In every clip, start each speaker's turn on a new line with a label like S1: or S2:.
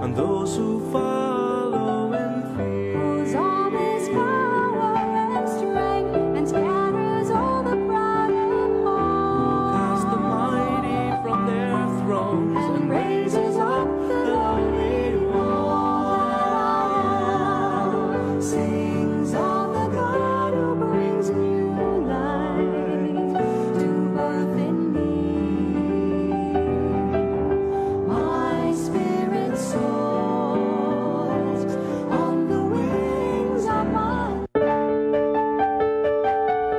S1: on those who follow in fear.
S2: Whose arm is power and strength, and scatters all the proud and hard.
S1: Cast the mighty from their thrones and raises up the lowly one.
S2: Sings of the God who brings new life to birth in me. My spirit soars on the wings of my.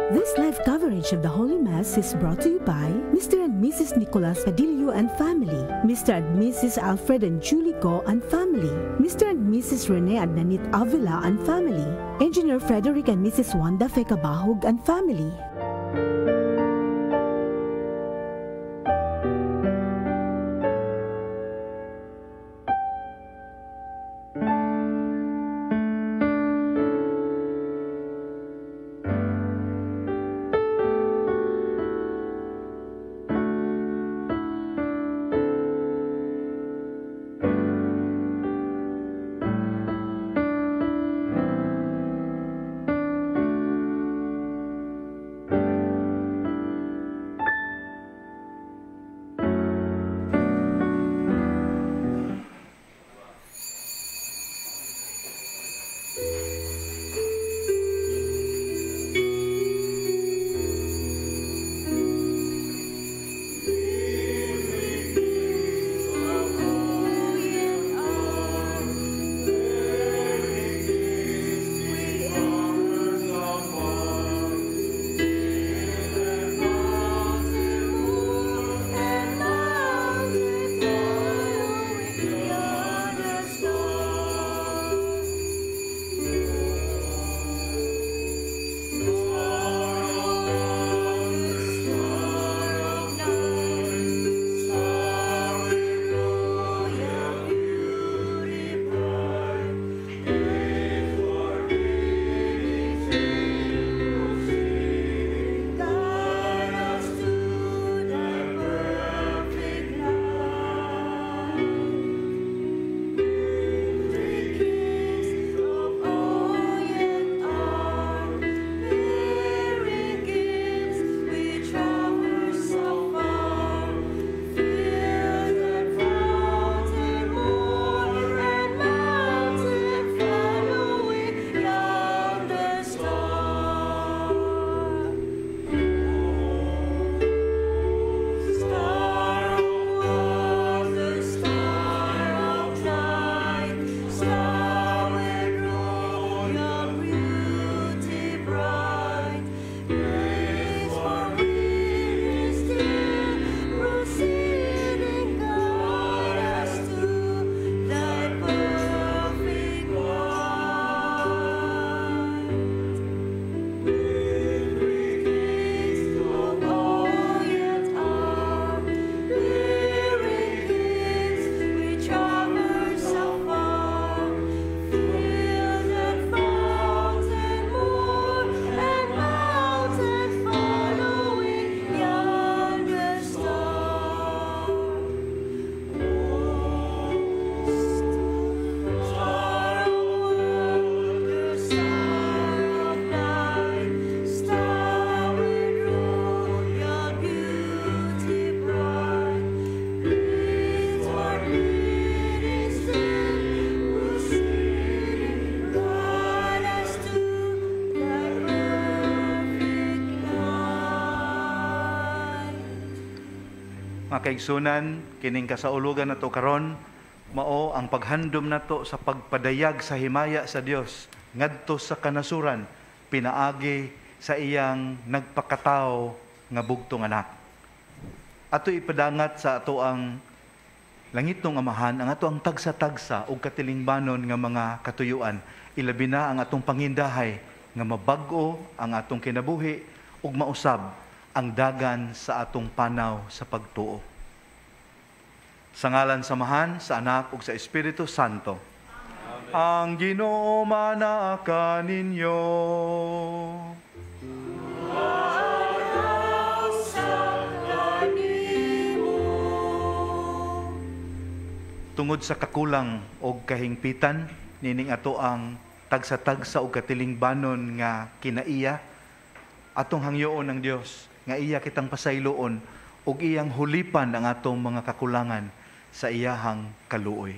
S3: This live coverage of the Holy Mass is brought to you by Mr. and Mrs. Nicolas Padillo and family, Mr. and Mrs. Alfred and Julie Go and family, Mr. and Mrs. Rene and Nanit Avila and family, Engineer Frederick and Mrs. Wanda Fekabahog and family.
S4: Mga kaigsunan, kining kasaulugan nato karon mao ang paghandom nato sa pagpadayag sa himaya sa Dios ngadto sa kanasuran pinaagi sa iyang nagpakatao nga bugtong anak. Ato ipadangat sa ato ang langitong amahan, ang ato ang tagsa-tagsa ug katilingbanon nga mga katuyuan, ilabi na ang atong pangindahay nga mabag-o ang atong kinabuhi ug mausab ang dagan sa atong panaw sa pagtuo. Sa ngalan samahan, sa Anak ug sa Espiritu Santo. Amen. Ang Ginoo manaka ninyo. tungod sa kakulang o kahingpitan, nining ato ang tagsa-tagsa o katilingbanon nga kinaiya, atong hangyoon ng Dios, nga iya kitang pasayloon, o iyang hulipan ang atong mga kakulangan sa iyahang kaluoy.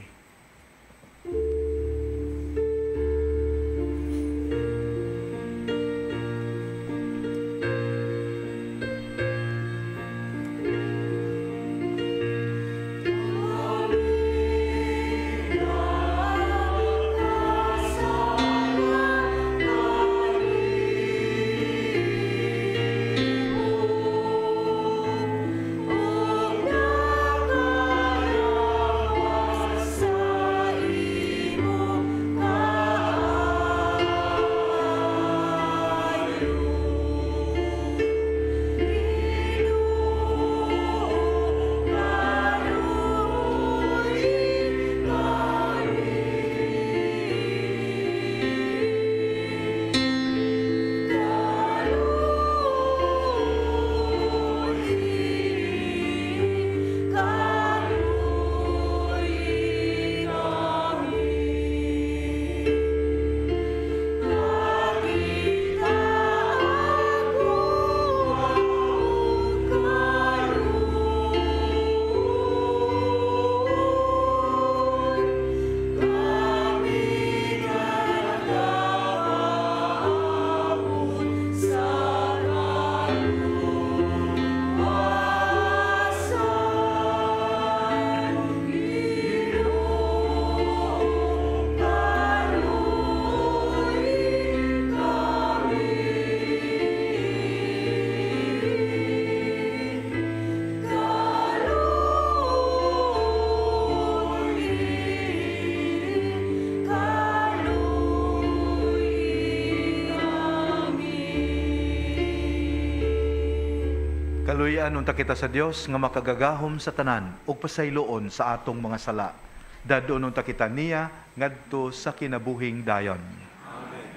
S4: Kaluyan unta kita sa Dios nga makagagahom sa tanan ug pasayloon sa atong mga sala. Dadon unta kita niya ngadto sa kinabuhing dayon. Amen.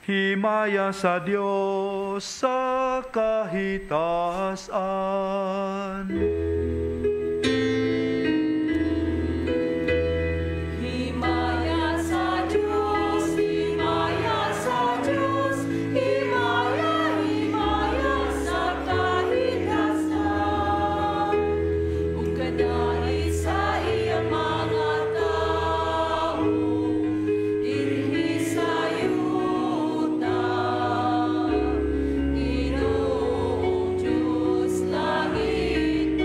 S4: Himaya sa Dios sa kahitasan.
S2: Langit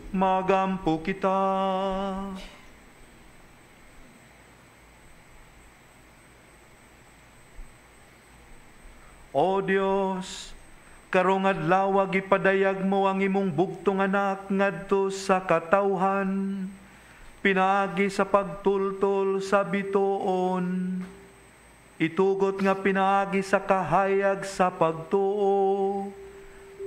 S4: magampo kita. O Dios, karong adlaw gipadayag mo ang imong bugtong anak ngadto sa katawhan, pinaagi sa pagtultol sa bituon, itugot nga pinaagi sa kahayag sa pagtuo,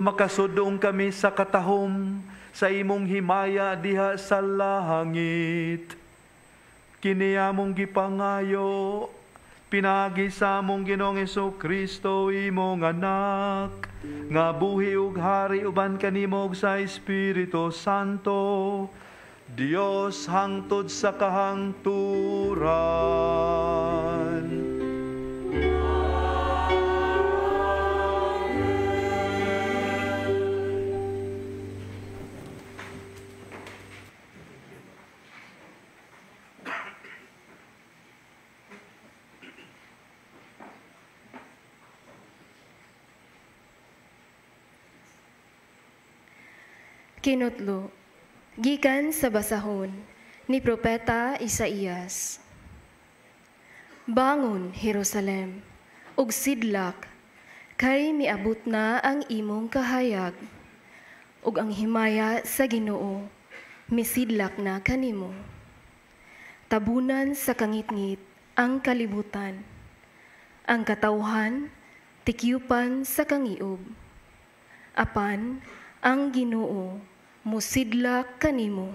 S4: makasudong kami sa katahom sa imong himaya diha sa langit. Kini among gipangayo, pinagi sa among Ginoong Jesu-Kristo imong anak, nga buhi ug hari uban kanimo sa Espiritu Santo, Dios hangtod sa kahangturan.
S5: Kinutlo, gikan sa basahon ni Propeta Isaías. Bangon, Jerusalem, ug sidlak, kay miabot na ang imong kahayag, ug ang himaya sa Ginoo, misidlak na kanimo. Tabunan sa kangitngit ang kalibutan, ang katawhan, tikyupan sa kangiob. Apan, ang Ginoo, musidlak kanimo,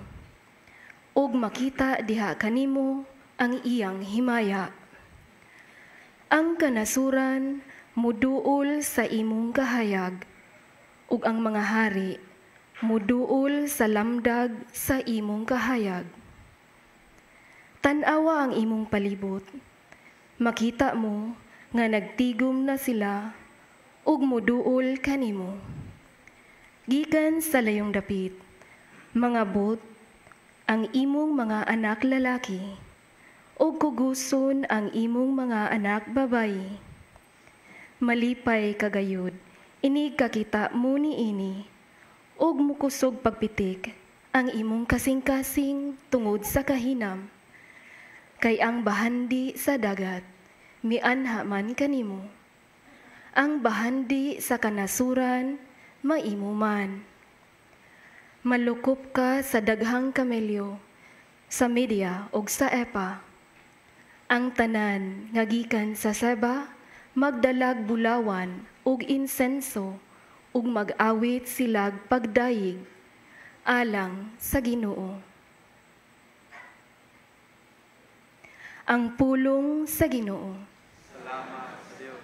S5: ug makita diha kanimo ang iyang himaya. Ang kanasuran muduol sa imong kahayag, ug ang mga hari muduol sa lamdag sa imong kahayag. Tan-awa ang imong palibot, makita mo nga nagtigom na sila, ug muduol kanimo. Gikan sa layong dapit, mga bot ang imong mga anak lalaki, ug kuguson ang imong mga anak babayi. Malipay kagayod, inig kakita mo niini, ug mukusog pagpitik ang imong kasing-kasing tungod sa kahinam. Kay ang bahandi sa dagat, mianha man kanimo. Ang bahandi sa kanasuran, maimo man. Malukop ka sa daghang kamelyo, sa Media ug sa Epa. Ang tanan nga gikan sa Seba, magdalag bulawan ug insenso, ug mag-awit silag pagdayig, alang sa Ginoo. Ang pulong sa Ginoo.
S4: Salamat sa Dios.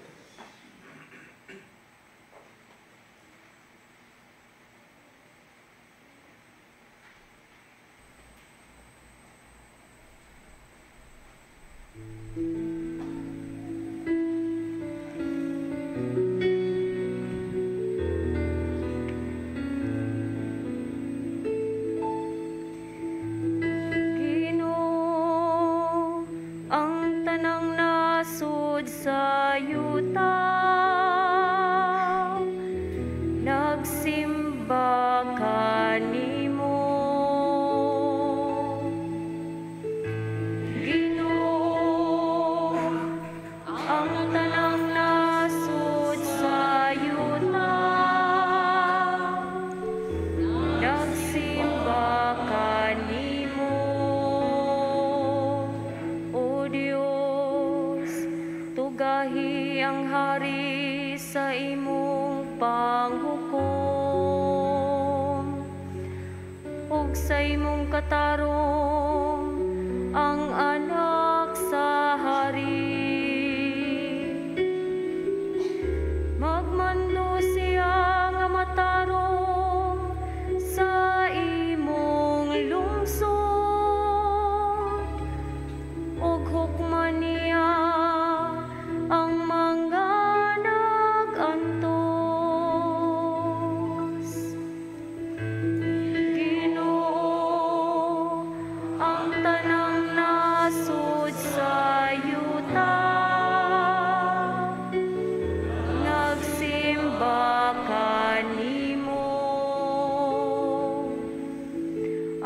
S2: Ginoo, ang tanang nasud sa yuta, nagsimba kanimo. Ginoo, ang tanang nasud sa yuta, nagsimba kanimo. O Dios, tugahi ang hari sa imong panghukom, ug sa imong katarong ang anak sa hari. Magmando siya nga matarong sa imong lungsod, ug hukman niya ang mga nagantos. Ginoo,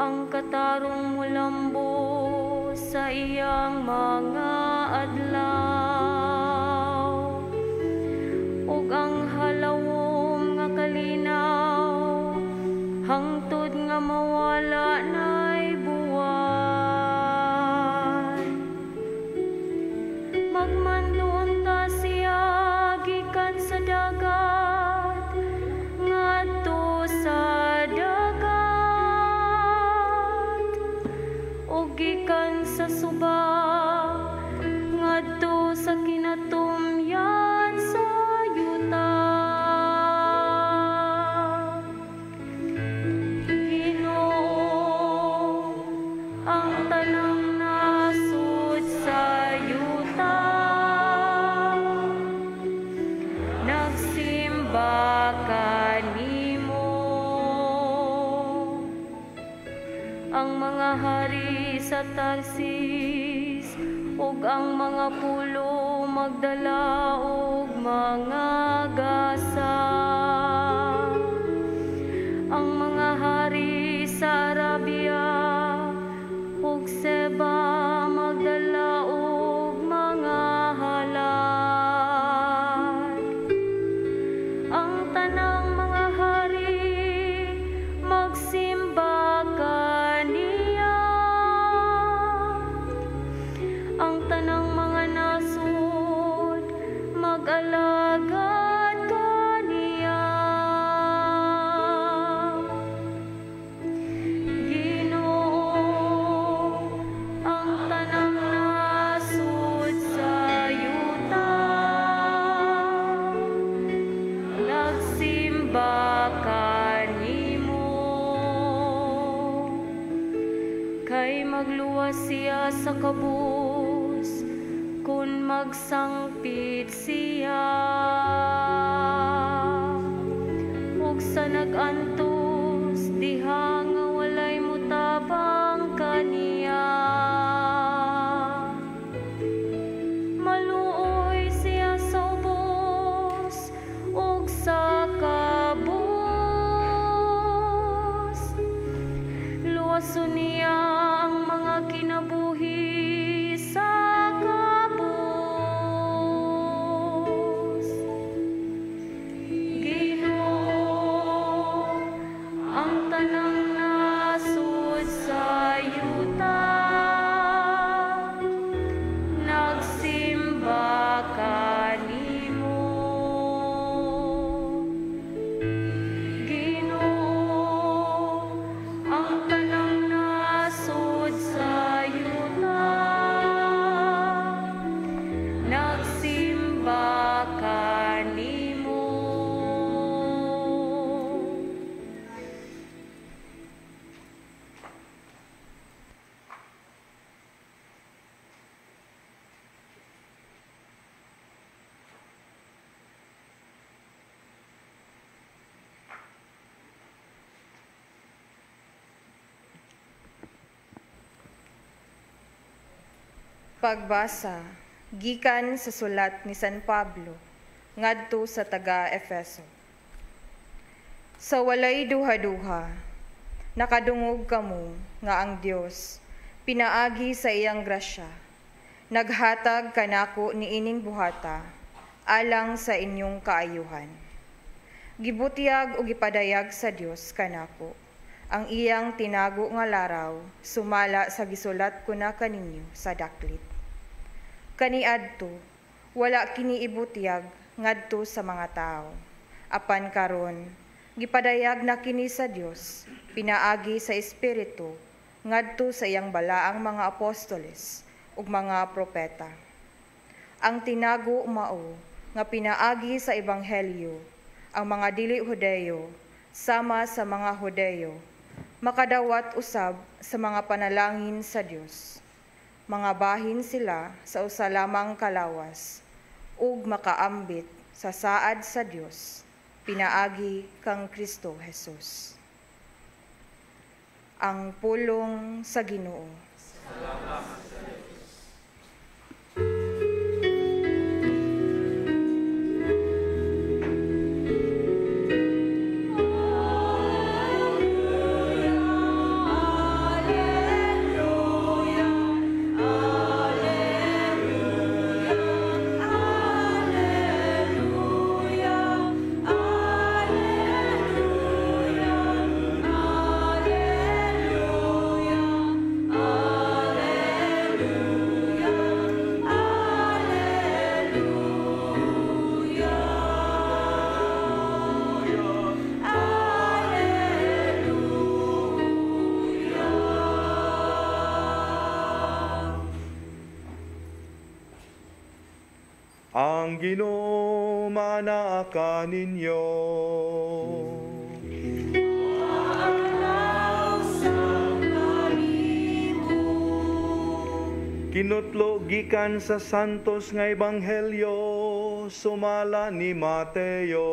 S6: ang katarong mulambo sa iyang mga adlaw, ug ang halawom nga kalinaw hangtod nga mawala na'y buwan. Magmandoon ta siya gikan sa dagat ngadto sa dagat, ug gikan sa suba ngadto sa kinatumyan sa yuta. Ginoo, ang tanang nasud sa yuta, nagsimba kanimo. Ang mga hari sa Tarsis ug ang mga pulo magdala og mga gasa. Ang mga hari sa Arabia ug Seba magdala og mga halad. Ang tanang mga hari magsimba kaniya. Ang tanang mga nasud mag-alagad kaniya. Ginoo, ang tanang nasud sa yuta, nagsimba kanimo. Kay magluwas siya sa kabus kun magsangpit siya, ug sa nag-antos diha nga walay mutabang kaniya. Maluoy siya sa ubos ug sa kabus, luwason niya ang mga kinabuhi sa kabus. Ginoo, ang tanang nasud sa yuta, nagsimba kanimo. Ginoo, ang tanang nasud sa yuta, nagsimba kanimo.
S7: Pagbasa gikan sa sulat ni San Pablo ngadto sa taga-Efeso. Sa walay duha-duha, nakadungog kamo nga ang Dios pinaagi sa iyang grasya, naghatag kanako niining buhata alang sa inyong kaayuhan. Gibutiag o gipadayag sa Dios kanako ang iyang tinago nga laraw sumala sa gisulat ko na kaninyo sa daklit. Kaniadto, wala kini ibutiag ngadto sa mga tao. Apan karon, gipadayag na kini sa Dios, pinaagi sa Espiritu, ngadto sa iyang balaang mga apostoles ug mga propeta. Ang tinago mao nga pinaagi sa Ebanghelyo, ang mga dili Hudeyo sama sa mga Hudeyo, makadawat usab sa mga panalangin sa Dios. Mga bahin sila sa usa lamang kalawas, ug makaambit sa saad sa Dios, pinaagi kang Kristo Jesus. Ang pulong sa Ginoo.
S4: ang Ginoo manaa ninyo. Kinutlo gikan sa santos nga ebanghelyo sumala ni Mateo.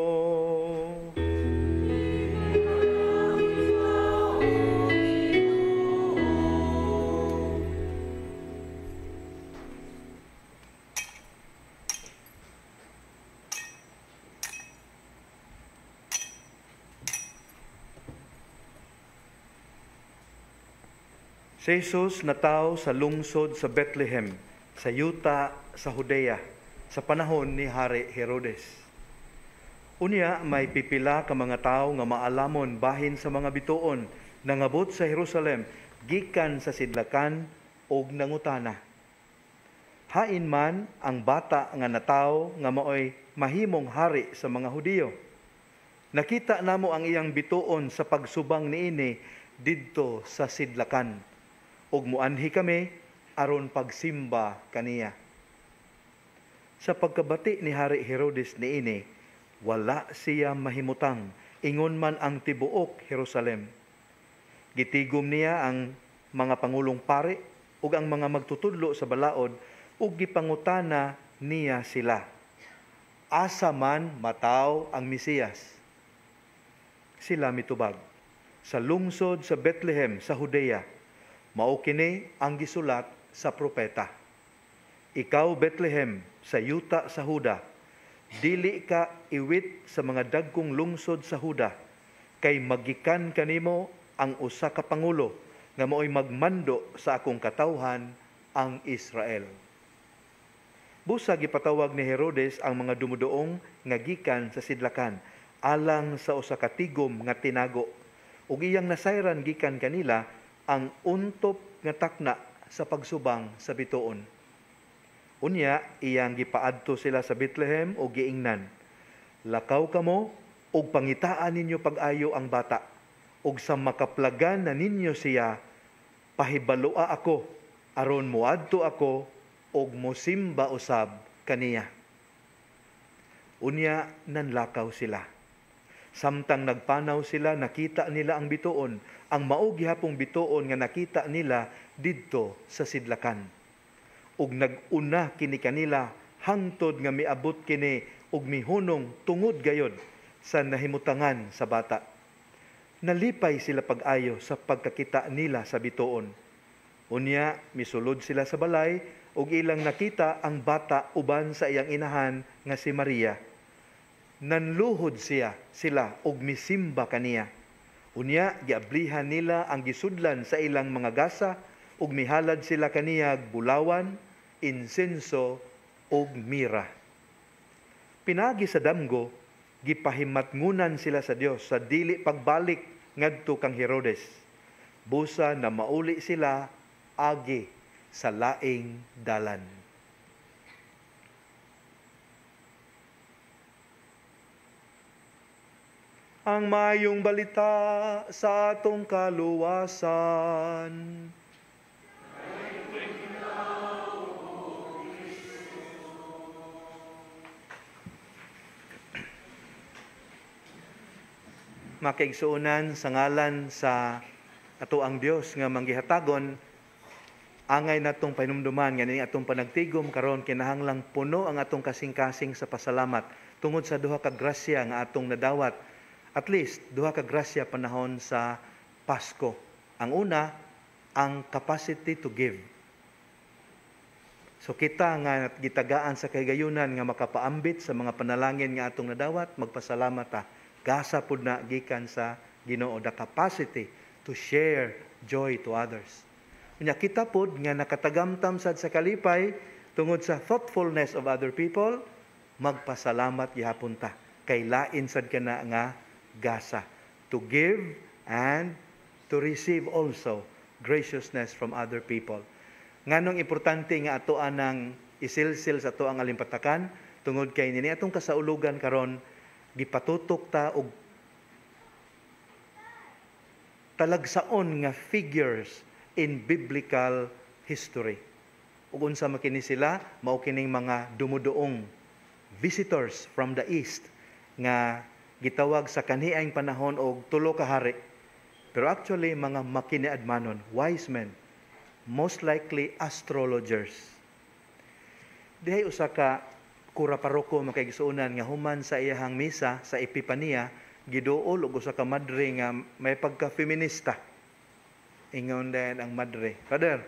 S4: Si Jesus nataw sa lungsod sa Bethlehem, sa yuta sa Judea, sa panahon ni Hari Herodes. Unya may pipila ka mga tawo nga maalamon bahin sa mga bituon nangabot sa Jerusalem gikan sa sidlakan ug nangutana. Hain man ang bata nga natawo nga maoy mahimong hari sa mga Hudiyo. Nakita namo ang iyang bituon sa pagsubang niini didto sa sidlakan. Ug muanhi kami aron pagsimba kaniya. Sa pagkabati ni Hari Herodes niini, wala siya mahimutang ingon man ang tibuok Jerusalem. Gitigom niya ang mga pangulong pari ug ang mga magtutudlo sa balaod ug gipangutana niya sila. Asa man mataw ang Mesiyas? Sila mitubag, sa lungsod sa Bethlehem sa Judea. Mao kini ang gisulat sa propeta. Ikaw Bethlehem sa yuta sa Huda, dili ka iwit sa mga dagkong lungsod sa Huda, kay magikan kanimo ang usa ka pangulo nga mao'y magmando sa akong katawhan, ang Israel. Busa gipatawag ni Herodes ang mga dumudoong nga gikan sa sidlakan alang sa usa ka tigom nga tinago ug iyang nasayran gikan kanila ang untop nga takna sa pagsubang sa bituon. Unya, iyang gipaadto sila sa Bethlehem o giingnan. Lakaw kamo ug pangitaan ninyo pag-ayo ang bata. Ug sa makaplagan na ninyo siya, pahibalua ako, aron muadto ako ug mosimba usab kaniya. Unya, nanlakaw sila. Samtang nagpanaw sila, nakita nila ang bituon, ang mao gihapong bituon nga nakita nila didto sa sidlakan. Ug nag-una kini kanila hangtod nga miabot kini ug mihunong tungod gayod sa nahimutangan sa bata. Nalipay sila pag-ayo sa pagkakita nila sa bituon. Unya misulod sila sa balay ug ilang nakita ang bata uban sa iyang inahan nga si Maria. Nanluhod sila ug misimba kaniya. Unya giablihan nila ang gisudlan sa ilang mga gasa ug mihalad sila kaniya bulawan, insenso ug mira. Pinagi sa damgo, gipahimatngunan sila sa Dios sa dili pagbalik ngadto kang Herodes. Busa na mauli sila agi sa laing dalan. Ang mayong balita sa atong kaluwasan. Makaigsuunan sa ngalan sa ato ang Dios nga manggihatagon, angay natong pahinumduman nga ni atong panagtigom karon kinahanglang puno ang atong kasing-kasing sa pasalamat tungod sa duha ka grasya nga atong nadawat. At least, duha ka grasya panahon sa Pasko. Ang una, ang capacity to give. So kita nga gitagaan sa kahigayunan nga makapaambit sa mga panalangin nga atong nadawat, magpasalamat ta. Gasa pud na gikan sa Ginoo, the capacity to share joy to others. Unya kita pud nga nakatagamtam sad sa kalipay tungod sa thoughtfulness of other people, magpasalamat gihapon ta. Kay lain sad kana nga gasa, to give and to receive also graciousness from other people. Nganong importante nga ato anang isilsil sa ato ang alimpatakan tungod kay nini atong kasaulugan karon gipatutok ta og talagsaon nga figures in biblical history. Ug unsa makini sila, mao kining mga dumuduong visitors from the east nga gitawag sa kanhiayang panahon og tulo ka hari. Pero actually mga makiniadmanon, wise men, most likely astrologers. Dihay usa ka kura paroko makigsuonan nga human sa iyahang misa sa Epipania giduol og usa ka madre nga may pagka-feminista. Ingon din ang madre, Father,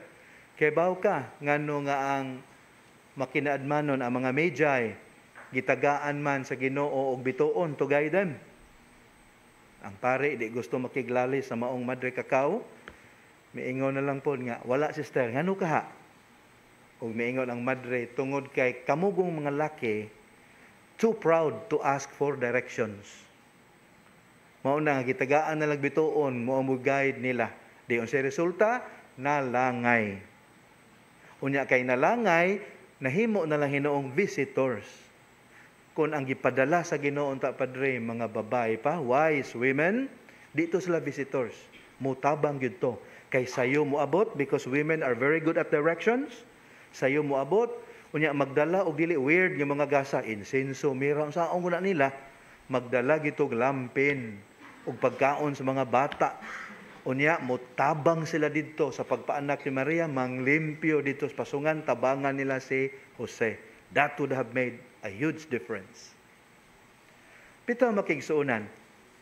S4: kay baw ka ngano nga ang makinaadmanon ang mga magi gitagaan man sa Ginoo og bituon to guide them. Ang pare di gusto makiglali sa maong madre kakao. Miingon na lang po nga, wala sister, ngano kaha? Og miingon ang madre tungod kay kamugong mga laki too proud to ask for directions. Mao na nga gitagaan na lang bituon mo ang guide nila. Diyon sa resulta, nalangay. Unya kay nalangay, nahimo na lang hinoong visitors. Kung ang gipadala sa Ginoo ta padre mga babae pa, wise women, dito sila visitors. Mutabang gyud to. Kay sayo moabot because women are very good at directions. Sayo moabot, unya magdala og dili weird yung mga gasa, insenso, mira sa una nila, magdala gitog lampin og pagkaon sa mga bata. Unya, mutabang sila dito sa pagpaanak ni Maria, manglimpyo dito sa pasungan, tabangan nila si Jose. That would have made a huge difference. Pito makigsuunan,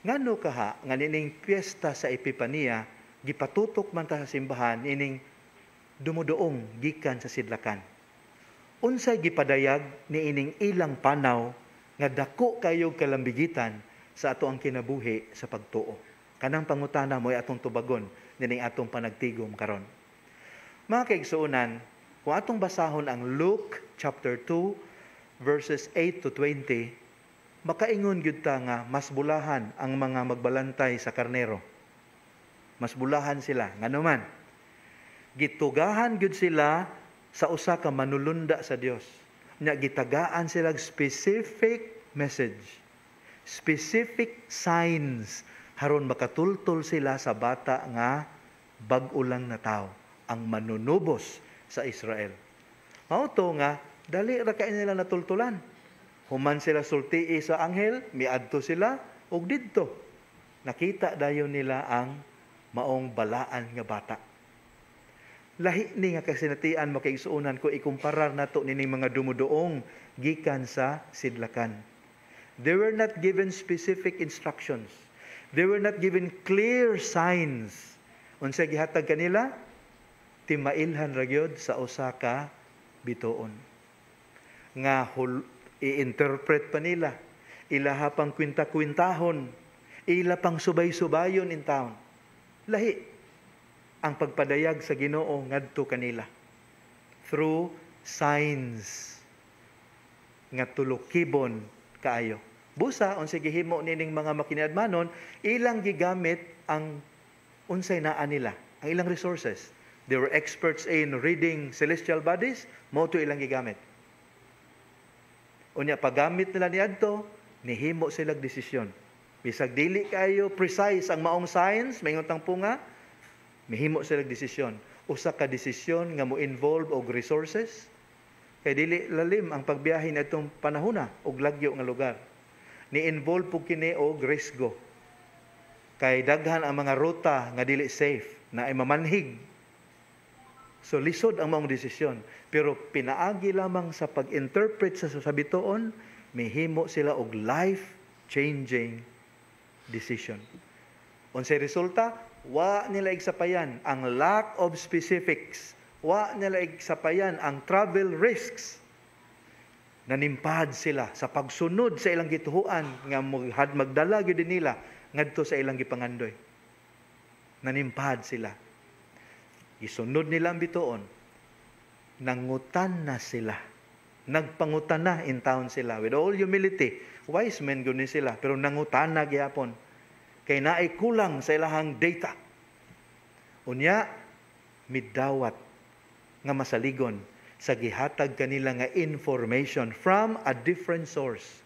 S4: ngano kaha nga nining piyesta sa Epipania, gipatutok man ta sa simbahan, nining dumudoong gikan sa sidlakan. Unsay gipadayag ni ining ilang panaw nga dako kayo kalambigitan sa ato ang kinabuhi sa pagtuo. Kanang pangutana mo ay atong tubagon nining atong panagtigom karon. Mga kaigsuonan, kung atong basahon ang Luke chapter 2 verses 8 to 20, makaingon gyud ta nga mas bulahan ang mga magbalantay sa karnero. Mas bulahan sila ngano man. Gitugahan gyud sila sa usa ka manulunda sa Dios. Nya gitagaan sila specific message, specific signs haron makatultol sila sa bata nga bag-o lang na tao, ang manunubos sa Israel. Mao to nga dali ra kay nila natultulan. Human sila sultii sa anghel, miadto sila og didto. Nakita dayon nila ang maong balaan nga bata. Lahi ni nga kasinatian makaigsuonan ko ikumparar nato nining mga dumudoong gikan sa sidlakan. They were not given specific instructions. They were not given clear signs. Unsa gihatag kanila? Timailhan ra gyud sa usa ka bituon. Nga i-interpret pa nila. Ilaha pang kwinta-kwintahon. Ila pang subay-subayon in town. Lahi ang pagpadayag sa Ginoo ngadto kanila through signs nga tulokibon kaayo. Busa unsay gihimo nining mga makiniadmanon, ilang gigamit ang unsay naa nila, ang ilang resources. They were experts in reading celestial bodies, mo to ilang gigamit. Unya paggamit nila niadto, nihimo silang desisyon. Bisag dili kayo precise ang maong science, mayngon tang punga, mihimo silang desisyon. Usa ka desisyon nga mo involve og resources, kay dili lalim ang pagbiyahe natong panahona og lagyo nga lugar. Ni-involve po kini og risgo. Kay daghan ang mga ruta nga dili safe na ay mamanhig. So lisod ang maong desisyon. Pero pinaagi lamang sa pag-interpret sa bituon, mihimo sila og life-changing decision. Unsay resulta? Wa nila igsapayan ang lack of specifics. Wa nila igsapayan ang travel risks. Nanimpad sila sa pagsunod sa ilang gituhuan nga magdala gyud nila ngadto sa ilang gipangandoy. Nanimpad sila. Isunod nila ang bituon. Nangutan na sila. Nagpangutan na in town sila with all humility. Wise men gud ni sila pero nangutan na gyapon. Kay naay kulang sa ilahang data. Unya midawat nga masaligon sa gihatag kanila nga information from a different source.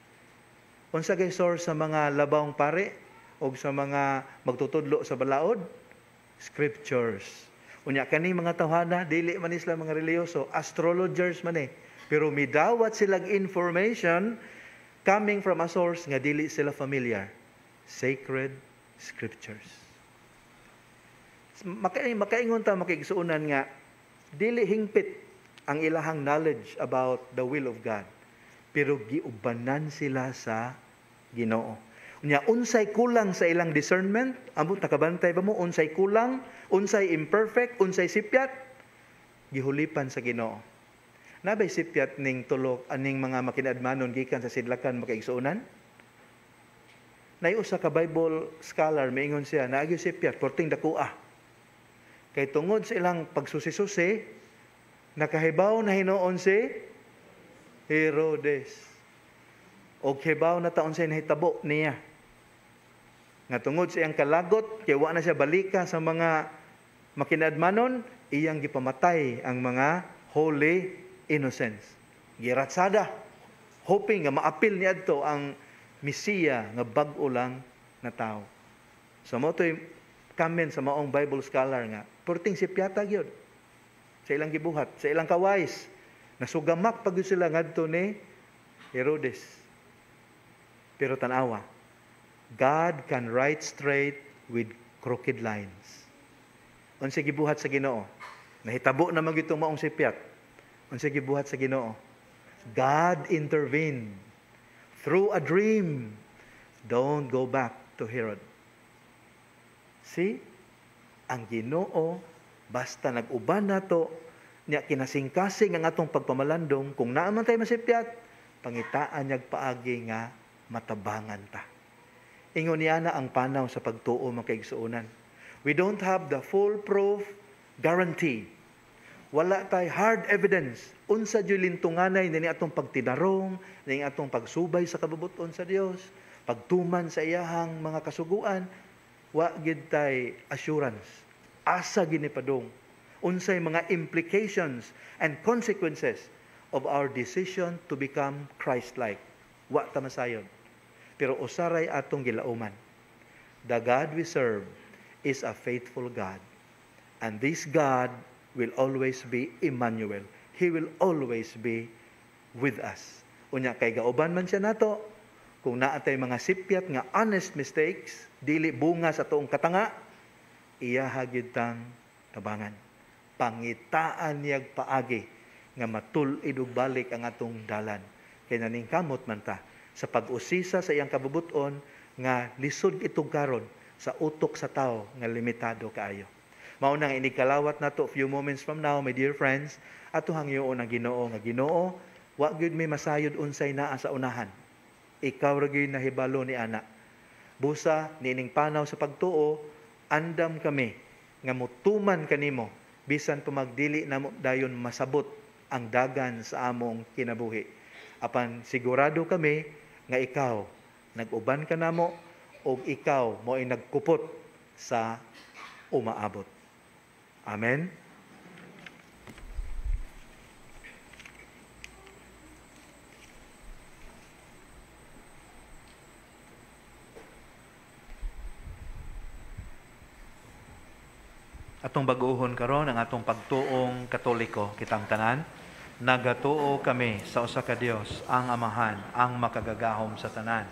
S4: Unsa gay source sa mga labawng pare o sa mga magtutudlo sa balaod? Scriptures. Unya kani mga tawhana dili man isla mga reliyoso, astrologers man Pero midawat silang information coming from a source nga dili sila familiar. Sacred Scriptures. Makaingon ta makigsuunan nga dili hingpit ang ilahang knowledge about the will of God. Pero giubanan sila sa Ginoo. Unya unsay kulang sa ilang discernment, ambot nakabantay ba mo unsay kulang, unsay imperfect, unsay sipyat, gihulipan sa Ginoo. Nabay sipyat ning tulok aning mga makinadmanon gikan sa sidlakan makaigsuunan? Nay usa ka Bible scholar miingon siya naagi sipyat porting dakua. Kay tungod sa ilang pagsusi-susi, nakahibaw na hinuon si Herodes. O hibaw na taon siya nahitabo niya. Nga tungod sa iyang kalagot, kaya wa na siya balika sa mga makinadmanon, iyang gipamatay ang mga holy innocents. Giratsada, hoping nga maapil niadto ang Mesiya nga bag-o lang na tao. So mo to'y comment sa maong Bible scholar nga, porting si piyatag yun. Sa ilang gibuhat, sa ilang kawais, nasugamak pag sila ngadto ni Herodes. Pero tanawa, God can write straight with crooked lines. Unsa gibuhat sa Ginoo? Nahitabo na magitong maong sipyat. Unsa gibuhat sa Ginoo? God intervened through a dream. Don't go back to Herod. See? Ang Ginoo basta nag-uban nato niya kinasingkasing ang atong pagpamalandong kung naaman tayo masipyat, pangitaan niyag paagi nga matabangan ta. Ingon niya na ang panaw sa pagtuo makaigsuunan. We don't have the foolproof guarantee. Wala tay hard evidence. Unsa jud lintunganay ni atong pagtinarong, ni atong pagsubay sa kabubuton sa Dios, pagtuman sa iyahang mga kasuguan, wa gid tay assurance. Asa ginipadong. Unsay mga implications and consequences of our decision to become Christ-like. Wa ta masayon. Pero usaray atong gilauman. The God we serve is a faithful God. And this God will always be Emmanuel. He will always be with us. Unya kay gauban man siya nato, kung naatay mga sipyat nga honest mistakes, dili bunga sa tuong katanga, iya hagid tang tabangan. Pangitaan niyag paagi nga matul-id og balik ang atong dalan. Kay naningkamot man ta sa pag-usisa sa iyang kabubuton nga lisod itong karon sa utok sa tao nga limitado kaayo. Mao nang inikalawat nato few moments from now, my dear friends, ato hangyoon ang Ginoo nga Ginoo, wa gyud may masayod unsay naa sa unahan. Ikaw ra gyud nahibalo ni ana. Busa nining panaw sa pagtuo, andam kami nga mutuman kanimo bisan pumagdili namo dayon masabot ang dagan sa among kinabuhi. Apan sigurado kami nga ikaw nag-uban ka namo o ikaw mo ay nagkupot sa umaabot. Amen. Atong bag-uhon karon ang atong pagtuong Katoliko kitang tanan. Nagatuo kami sa usa ka Dios, ang Amahan, ang makagagahom sa tanan,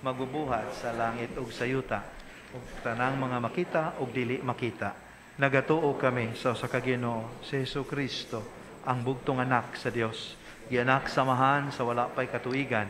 S4: magbubuhat sa langit ug sa yuta, ug tanang mga makita ug dili makita. Nagatuo kami sa usa ka Ginoo, si Jesucristo, ang bugtong anak sa Dios, gianak sa Amahan sa wala pay katuigan,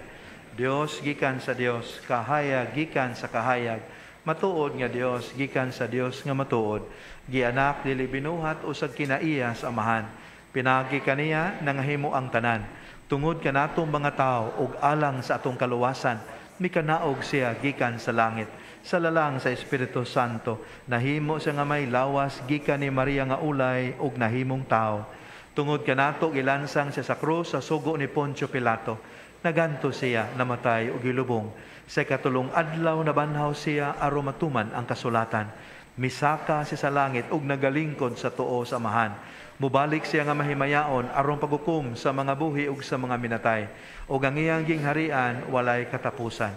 S4: Dios gikan sa Dios, kahayag gikan sa kahayag, matuod nga Dios gikan sa Dios nga matuod, gianak dili binuhat usag kinaiya sa Amahan. Pinagi kaniya nangahimo ang tanan. Tungod kanatong mga tao ug alang sa atong kaluwasan, mikanaog siya gikan sa langit. Sa lalang sa Espiritu Santo, nahimo siya nga may lawas gikan ni Maria nga ulay ug nahimong tao. Tungod kanato gilansang siya sa krus sa sugo ni Poncio Pilato. Naganto siya, namatay ug gilubong. Sa katulong adlaw nabanhaw siya aron matuman ang kasulatan. Misaka siya sa langit ug nagalingkod sa tuo sa Amahan. Mubalik siya nga mahimayaon aron paghukom sa mga buhi ug sa mga minatay. Ug ang iyang gingharian walay katapusan.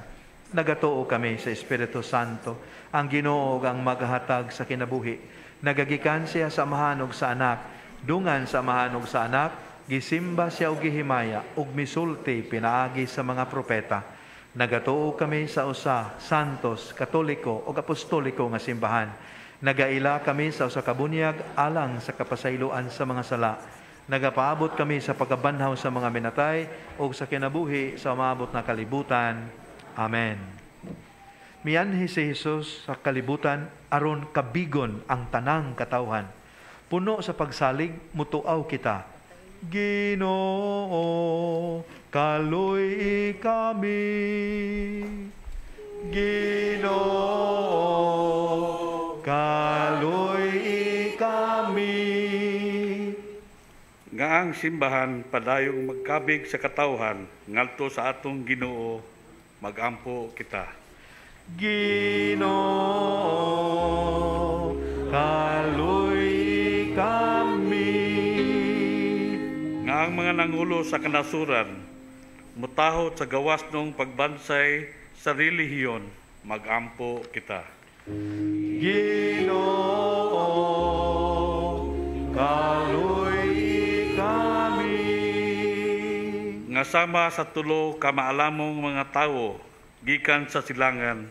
S4: Nagatuo kami sa Espiritu Santo, ang Ginoo ug ang maghatag sa kinabuhi. Nagagikan siya sa Amahan ug sa Anak, dungan sa Amahan ug sa Anak, Gisimba siya og gihimaya ug misulti pinaagi sa mga propeta. Nagatuo kami sa usa, santos, katoliko ug apostoliko nga simbahan. Nagaila kami sa usa ka bunyag alang sa kapasayloan sa mga sala. Nagapaabot kami sa pagabanhaw sa mga minatay ug sa kinabuhi sa maabot na kalibutan. Amen. Mianhi si Jesus sa kalibutan aron kabigon ang tanang katawhan. Puno sa pagsalig mutuaw kita. Ginoo, kaluy kami. Ginoo, kaluy kami.
S8: Nga ang simbahan padayong magkabig sa katawhan ngadto sa atong Ginoo, magampo kita.
S4: Ginoo, kaluy kami.
S8: Nga ang mga nangulo sa kanasuran, mutahod sa gawas ng pagbansay sa relihiyon, magampo kita.
S4: Ginoo, kaluy kami.
S8: Nga sama sa tulo ka maalamong mga tawo, gikan sa silangan,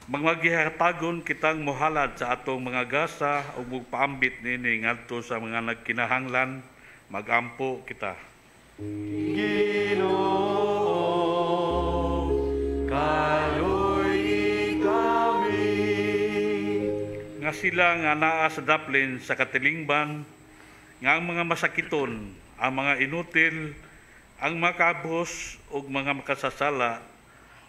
S8: magmagihatagon kitang mohalad sa atong mga gasa o magpaambit nini ngadto sa mga nagkinahanglan, magampo kita.
S4: Ginoo, kaluy kami.
S8: Nga sila nga naa sa daplin sa katilingban, nga ang mga masakiton, ang mga inutil, ang makabos o mga makasasala,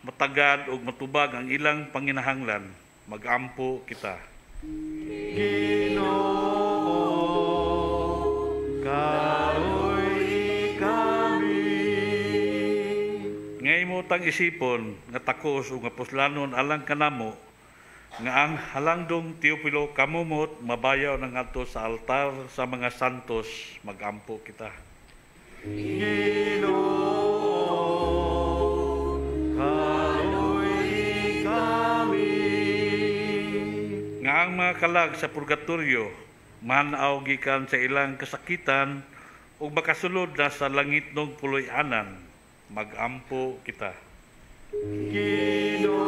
S8: matagad o matubag ang ilang panginahanglan, magampo kita.
S4: Ginoo, kaluy kami.
S8: Ngay mo tang isipon nga takos o nga puslanon alang kanamo, nga ang halangdong Teopilo kamumot mabayaw ng ato sa altar sa mga santos, magampo kita.
S4: Ginoo, kaluy kami.
S8: Nga ang mga kalag sa purgatorio, manaw gikan sa ilang kasakitan, o makasulod na sa langit ng puloy-anan, magampo kita.
S4: Ginoo,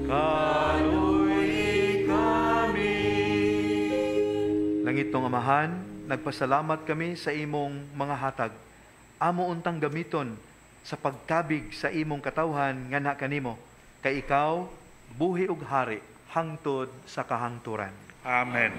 S4: kaluy kami. Langitong Amahan, nagpasalamat kami sa imong mga hatag. Amo untang gamiton sa pagkabig sa imong katawhan nga na kanimo. Kay ikaw, buhi ug hari, hangtod sa kahangturan.
S8: Amen.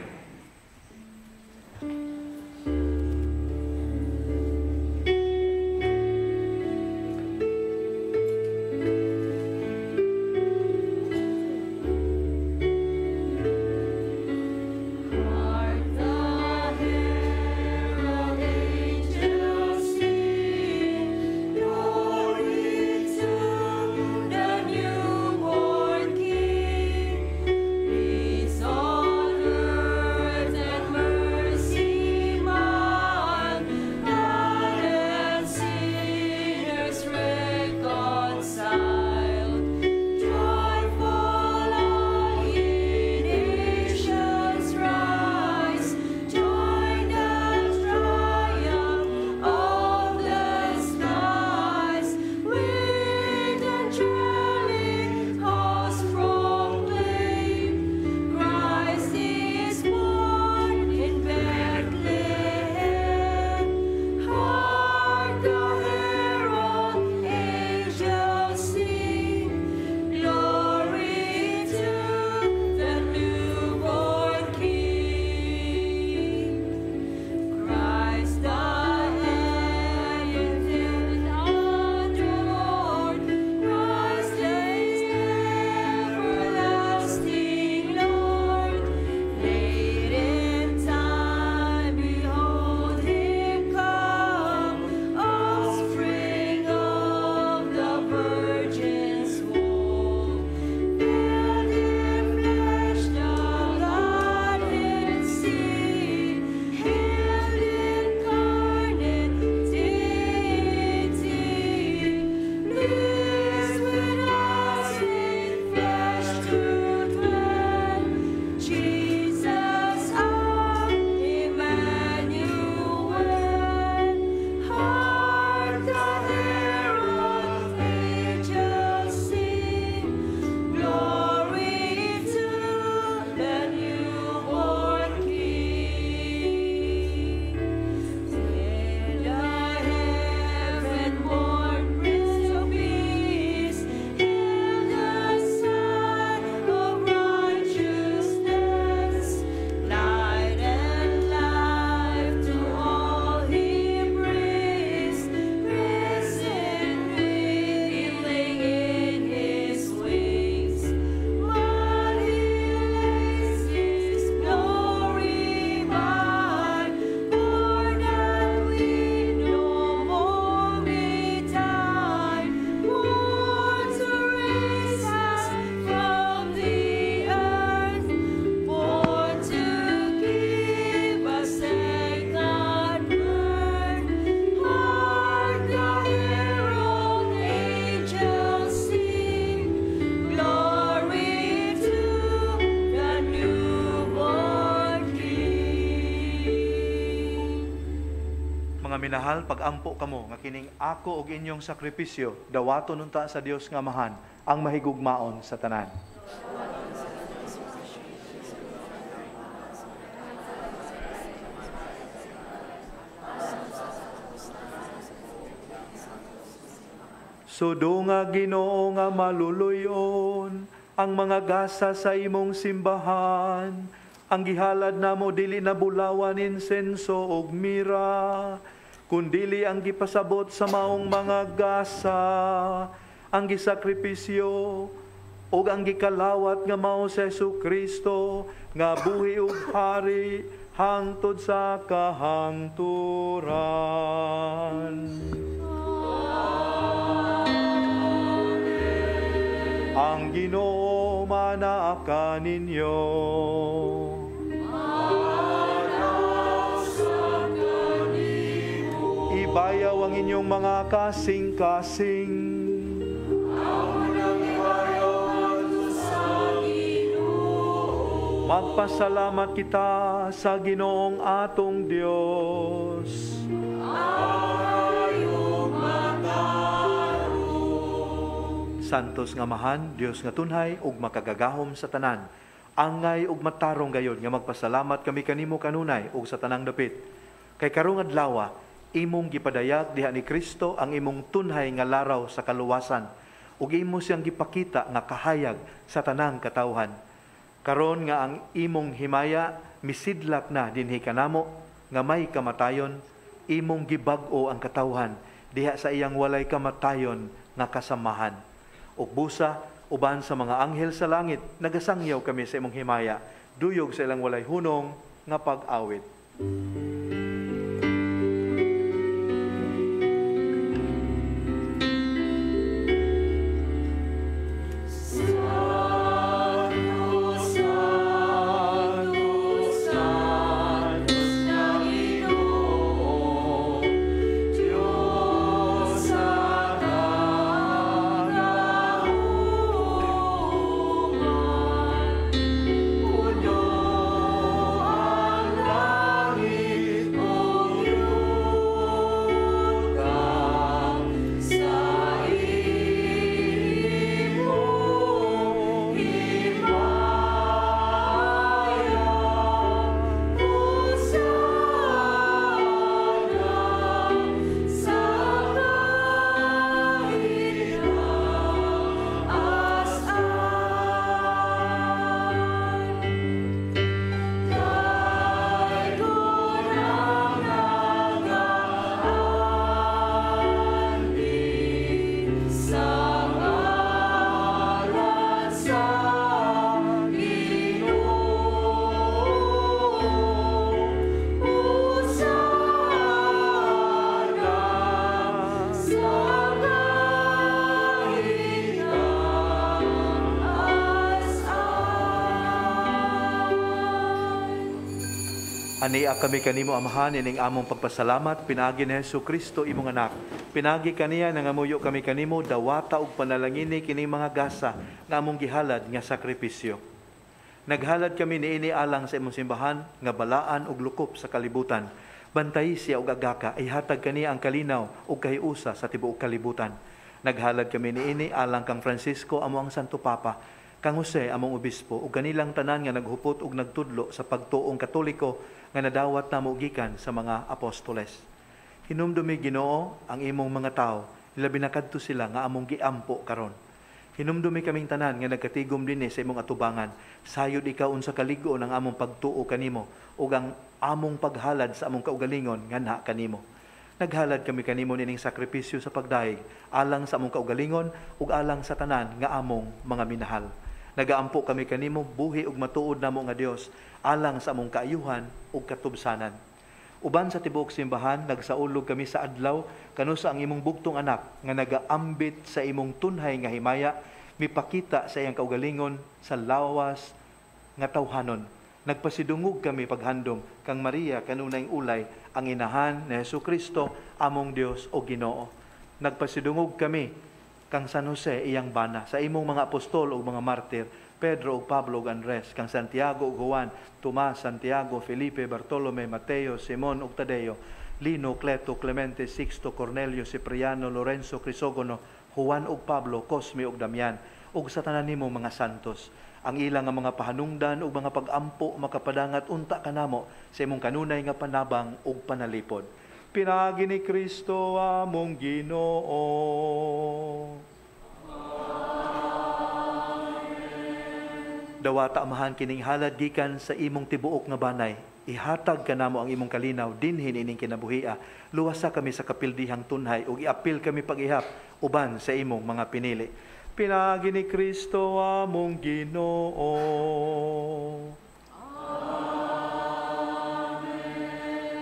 S2: Peace on earth and mercy
S4: mga minahal, pag-ampo kamo nga kining ako og inyong sakripisyo dawaton unta sa Dios nga amahan ang mahigugmaon sa tanan. Sudo nga Ginoo nga maluluyon ang mga gasa sa imong simbahan, ang gihalad namo dili na bulawan insenso ug mira, kundili ang gipasabot sa maong mga gasa, ang gisakripisyo ug ang gikalawat nga mao sa Jesucristo nga buhi ug hari hangtod sa kahangturan. Ang Ginoo manaa ninyo. Ibayaw ang inyong mga kasing-kasing. Magpasalamat kita sa Ginoong atong Dios. Santos nga mahan, Dios nga tunhay ug makagagahom sa tanan. Angay ug matarong gayon nga magpasalamat kami kanimo kanunay ug sa tanang dapit. Kay karong adlaw imong gipadayag diha ni Kristo ang imong tunhay nga laraw sa kaluwasan ug imo siyang gipakita nga kahayag sa tanang katawhan. Karon nga ang imong himaya misidlak na dinhi kanamo nga may kamatayon, imong gibag-o ang katawhan diha sa iyang walay kamatayon nga kasamahan. Ug busa uban sa mga anghel sa langit nagasangyaw kami sa imong himaya, duyog sa ilang walay hunong nga pag-awit. Ania kami kanimo amahan ining among pagpasalamat pinaagi ni Jesucristo imong anak. Pinagi kaniya nangamuyo kami kanimo dawata ug panalangini kining mga gasa nga among gihalad nga sakripisyo. Naghalad kami niini alang sa imong simbahan nga balaan ug lukop sa kalibutan. Bantay siya ug agaka ay hatag kaniya ang kalinaw ug kahiusa sa tibuok kalibutan. Naghalad kami niini alang kang Francisco amo ang Santo Papa, kang Jose among obispo ug kanilang tanan nga naghupot ug nagtudlo sa pagtuong Katoliko nga nadawat namo gikan sa mga apostoles. Hinumdumi Ginoo ang imong mga tao, labi na kadto sila nga among giampo karon. Hinumdumi kaming tanan nga nagkatigom dinhi sa imong atubangan. Sayod ikaw unsa kaligon ang among pagtuo kanimo ug ang among paghalad sa among kaugalingon nganha kanimo. Naghalad kami kanimo nining sakripisyo sa pagdaig alang sa among kaugalingon ug alang sa tanan nga among mga minahal. Nagaampo kami kanimo buhi ug matuod namo nga Dios alang sa among kaayuhan ug katubsanan. Uban sa tibuok simbahan nagsaulog kami sa adlaw kanusa ang imong bugtong anak nga nagaambit sa imong tunhay nga himaya mipakita sa iyang kaugalingon sa lawas nga tawhanon. Nagpasidungog kami paghandom kang Maria kanunay ulay ang inahan ni Jesucristo among Dios o Ginoo. Nagpasidungog kami kang San Jose iyang bana sa imong mga apostol o mga martir, Pedro ug Pablo ug Andres, kang Santiago ug Juan, Tomas, Santiago, Felipe, Bartolome, Mateo, Simon ug Tadeo, Lino, Cleto, Clemente, Sixto, Cornelio, Cipriano, Lorenzo, Crisogono, Juan ug Pablo, Cosme ug Damian, ug sa tanan nimo mga santos. Ang ilang nga mga pahanungdan ug mga pag-ampo makapadangat unta kanamo sa imong kanunay nga panabang ug panalipod. Pinagi ni Kristo among Ginoo. Dawata amahan kining halad gikan sa imong tibuok nga banay. Ihatag kanamo ang imong kalinaw dinhin ining kinabuhia. Luwasa kami sa kapildihang tunhay ug iapil kami pag-ihap uban sa imong mga pinili. Pinagi ni Kristo among Ginoo.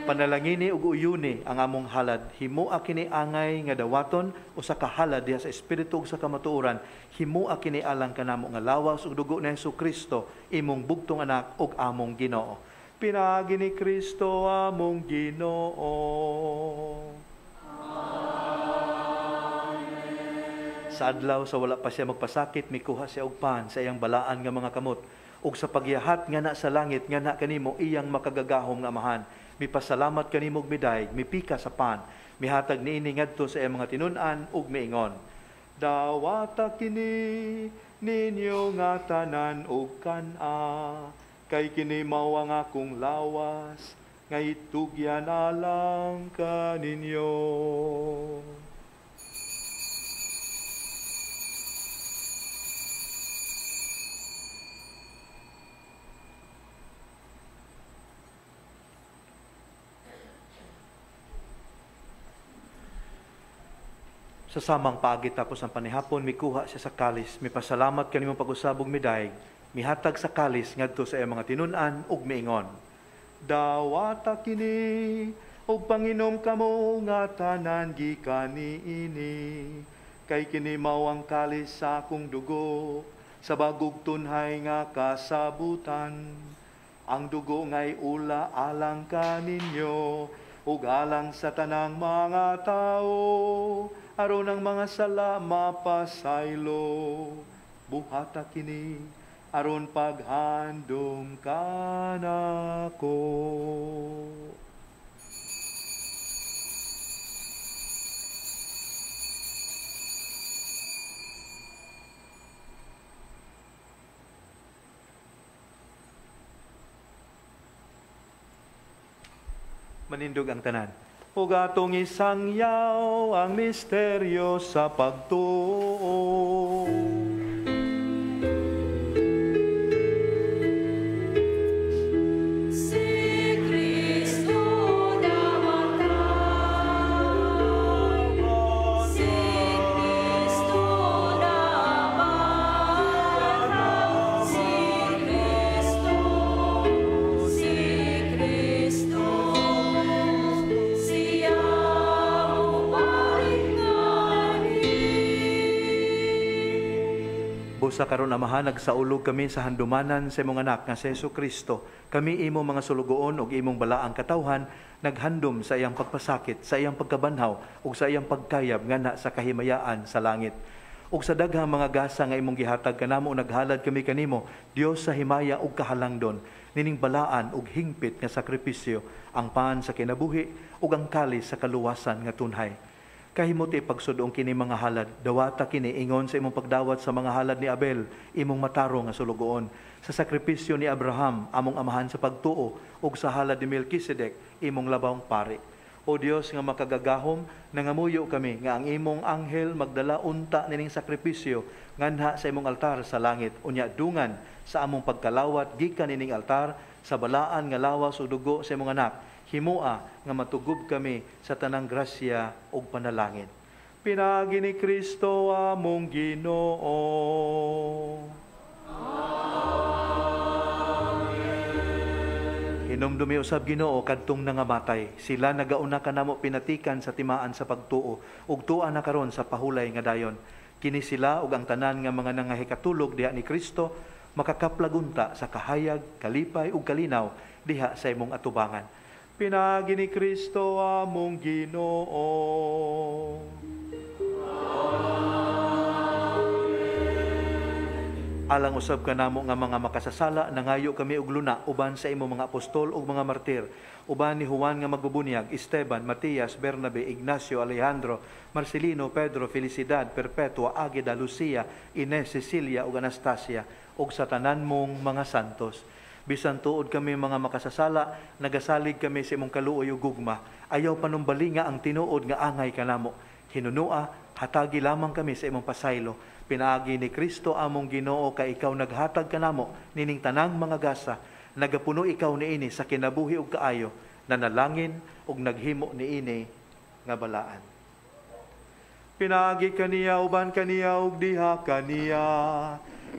S4: Panalangini ug uyuni ang among halad. Himua kini angay nga dawaton usa ka halad diha sa espiritu ug sa kamatuoran. Himua kini alang kanamo nga lawas ug dugo ni Hesukristo, imong bugtong anak ug among Ginoo. Pinagi ni Kristo among Ginoo. Sa adlaw sa wala pa siya magpasakit, mikuha siya og pan sa iyang balaan nga mga kamot. Ug sa pagyahat nga na sa langit, nga na kanimo iyang makagagahom nga amahan. Mipasalamat kanimo og midayeg, mipika sa pan. Mihatag niini ngadto sa iyang mga tinun-an ug miingon. Dawata kini ninyo nga tanan ug kan-a, kay kini mao ang akong lawas, nga itugyan alang kaninyo. Sa samang paagi tapos ang panihapon, mikuha siya sa kalis. Mipasalamat kanimong pag-usabog midayeg. Mihatag sa kalis ngadto sa iyang mga tinun-an ug miingon. Dawata kini ug panginom kamo nga tanan gikan niini. Kay kini mao ang kalis sa akong dugo sa bagog tunhay nga kasabutan. Ang dugo nga'y ula alang kaninyo ug alang sa tanang mga tao. Aron ang mga sala mapasaylo, buhata kini, aron paghandom kanako. Manindog ang tanan. Ug atong isangyaw ang misteryo sa pagtuo.
S2: Si Kristo namatay, si Kristo namatay, si Kristo, si Kristo.
S4: Busa karon amahan, nagsaulog kami sa handumanan sa imong anak nga si Hesukristo. Kami imo mga sulugoon ug imong balaang katawhan, naghandom sa iyang pagpasakit, sa iyang pagkabanhaw ug sa iyang pagkayab ngana sa kahimayaan sa langit. Ug sa daghang mga gasa nga imong gihatag kanamo, naghalad kami kanimo, Dios sa himaya ug kahalangdon, nining balaan ug hingpit nga sakripisyo, ang pan sa kinabuhi ug ang kalis sa kaluwasan nga tunhay. Kahimot ipagsudong kini mga halad, dawata kini ingon sa imong pagdawat sa mga halad ni Abel, imong matarong nga sulugoon, sa sakripisyo ni Abraham, among amahan sa pagtuo, ug sa halad ni Melkisedek, imong labawng pari. O Dios nga makagagahom, nangamuyo kami nga ang imong anghel magdala unta nining sakripisyo nganha sa imong altar sa langit, unya dungan sa among pagkalawat gikan nining altar sa balaan nga lawas ug dugo sa imong anak. Himua nga matugob kami sa tanang grasya ug panalangin. Pinagi ni Kristo among Ginoo. Hinumdumi usab Ginoo kadtong nangamatay. Sila nagauna kanamo pinatikan sa timaan sa pagtuo ug tuwa na karon sa pahulay nga dayon. Kini sila ug ang tanan nga mga nangahikatulog diha ni Kristo makakaplagunta sa kahayag, kalipay ug kalinaw diha sa imong atubangan. Pinagi ni Kristo among Ginoo. Alang usab kanamo nga mga makasasala, nangayo kami og luna uban sa imo mga apostol ug mga martir, uban ni Juan nga magbubunyag, Esteban, Matias, Bernabe, Ignacio, Alejandro, Marcelino, Pedro, Felicidad, Perpetua, Ageda, Lucia, Ines, Cecilia ug Anastasia, ug sa tanan mong mga santos. Bisan tuod kami mga makasasala, nagasalig kami sa imong kaluoy ug gugma. Ayaw panumbalinga ang tinuod nga angay kanamo. Hinunua, hatagi lamang kami sa imong pasaylo. Pinaagi ni Kristo among Ginoo kay ikaw naghatag kanamo nining tanang mga gasa. Nagapuno ikaw niini sa kinabuhi ug kaayo, nanalangin ug naghimo niini nga balaan. Pinaagi kaniya uban kaniya ug diha kaniya.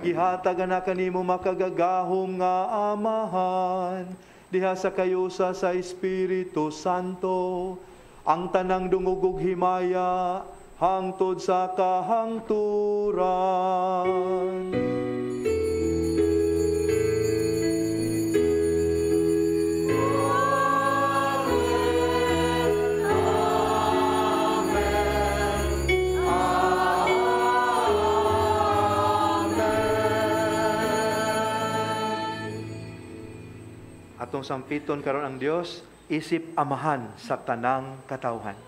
S4: Gihatag na kanimo makagagahom nga amahan. Diha sa kayusa sa Espiritu Santo, ang tanang dungog ug himaya hangtod sa kahangturan. Atong sampiton karon ang Dios, isip amahan sa tanang katawhan.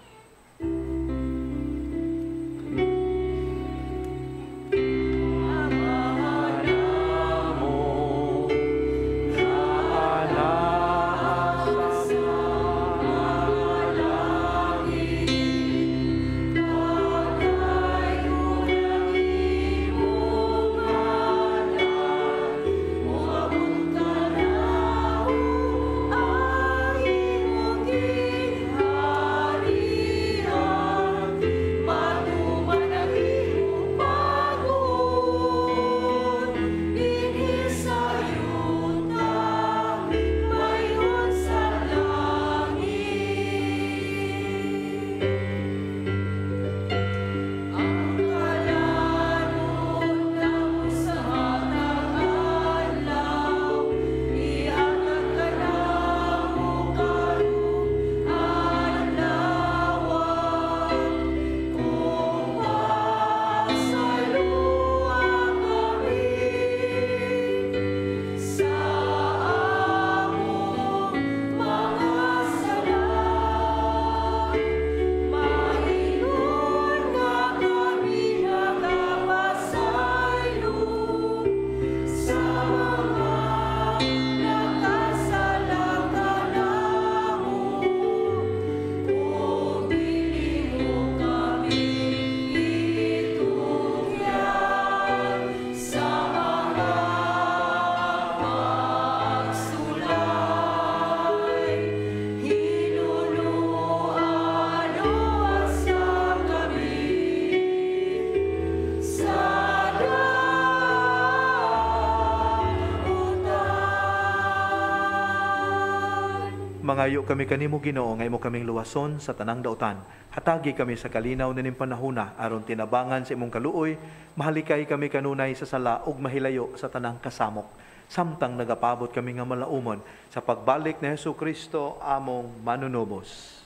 S4: Mangayo kami kanimo Ginoo nga imo kaming luwason sa tanang daotan. Hatagi kami sa kalinaw ning panahona aron tinabangan sa imong kaluoy, mahalikay kami kanunay sa sala ug mahilayo sa tanang kasamok. Samtang nagapabot kami nga malaumon sa pagbalik ni Hesukristo among manunubos.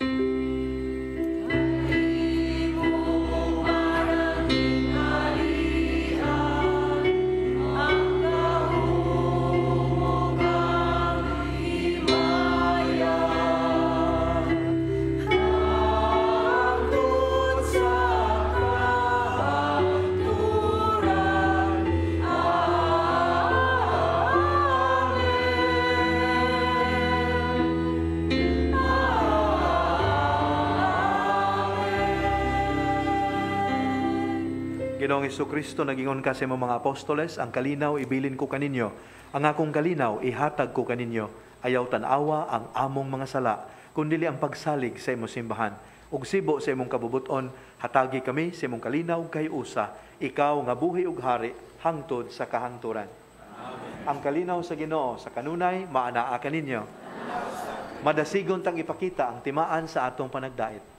S4: Ginoong Hesukristo, nagingon ka sa imong mga apostoles, ang kalinaw ibilin ko kaninyo, ang akong kalinaw ihatag ko kaninyo, ayaw tanawa ang among mga sala, kundili ang pagsalig sa imong simbahan. Ug sibo sa imong kabubuton, hatagi kami sa imong kalinaw kay usa, ikaw nga buhi ug hari hangtod sa kahangturan. Amen. Ang kalinaw sa Ginoo sa kanunay maanaa kaninyo. Madasigon tang ipakita ang timaan sa atong panagdait.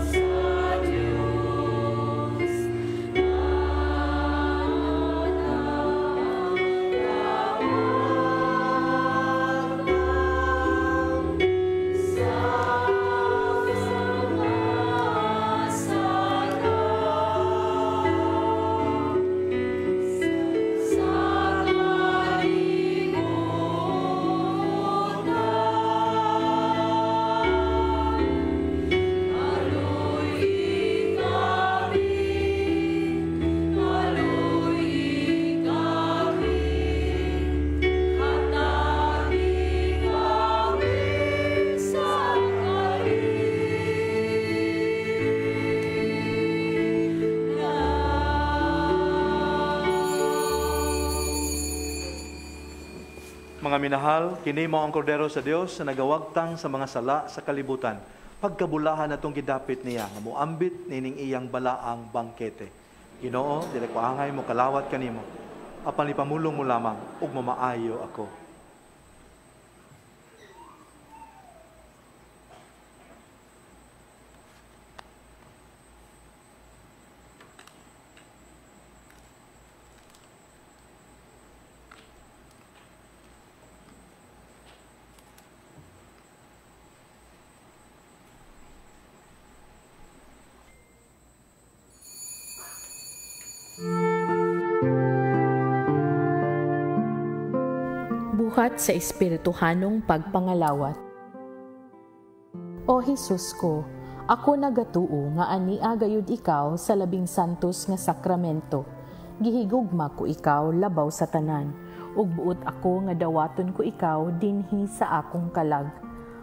S2: Sa
S4: Mga minahal, kini mao ang kordero sa Dios na nagawagtang sa mga sala sa kalibutan. Pagkabulahan natong gidapit niya nga moambit nining iyang balaang bangkete. Ginoo, dili ko angay mo kalawat kanimo. Apan ipamulong mo lamang ug mamaayo ako.
S9: Buhat sa espirituhanong pagpangalawat. O Jesus ko, ako nagatuo nga ania gayud ikaw sa labing santos nga sakramento. Gihigugma ko ikaw labaw sa tanan, ug buot ako nga dawaton ko ikaw dinhi sa akong kalag.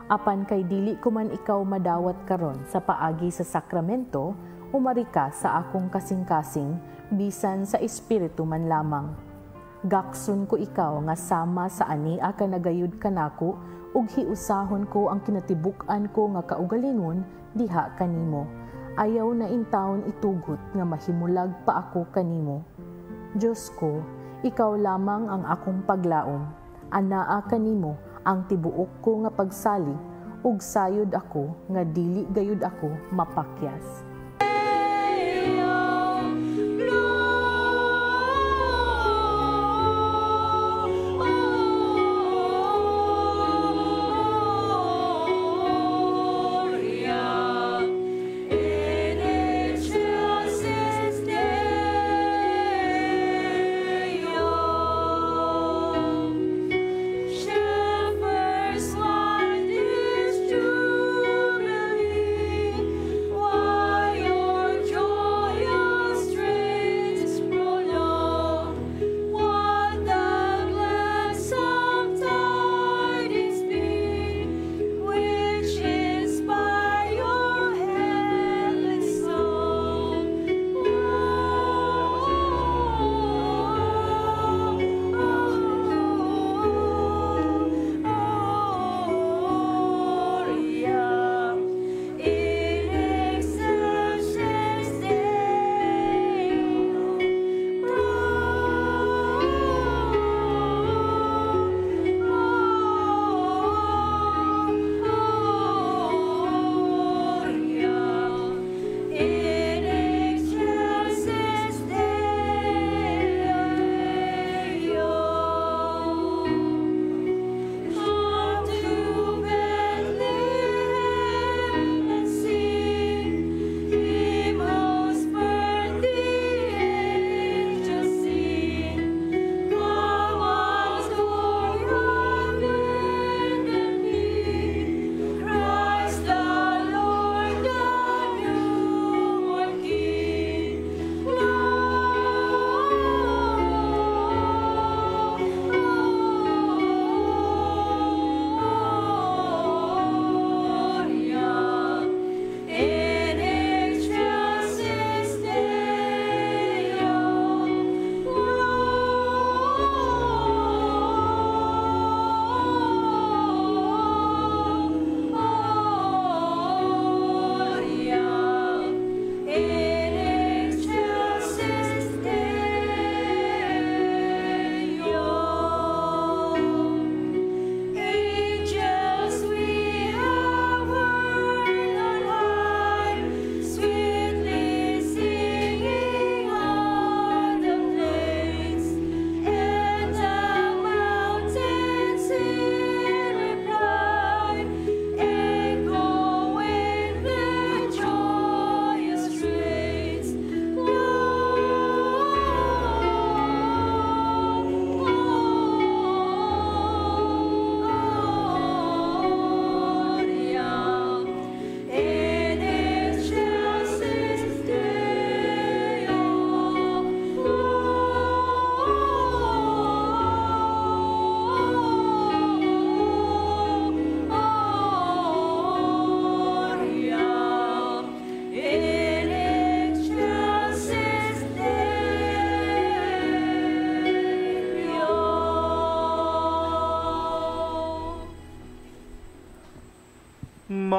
S9: Apan kay dili ko man ikaw madawat karon sa paagi sa sakramento, umari ka sa akong kasing-kasing, bisan sa espiritu man lamang. Gakson ko ikaw nga sama sa ania ka nagayud kanako ug hiusahon ko ang kinatibuk-an ko nga kaugalingon diha kanimo. Ayaw na intawon itugot nga mahimulag pa ako kanimo. Diyos ko, ikaw lamang ang akong paglaom. Anaa kanimo ang tibuok ko nga pagsalig ug sayod ako nga dili gayud ako mapakyas.
S2: Why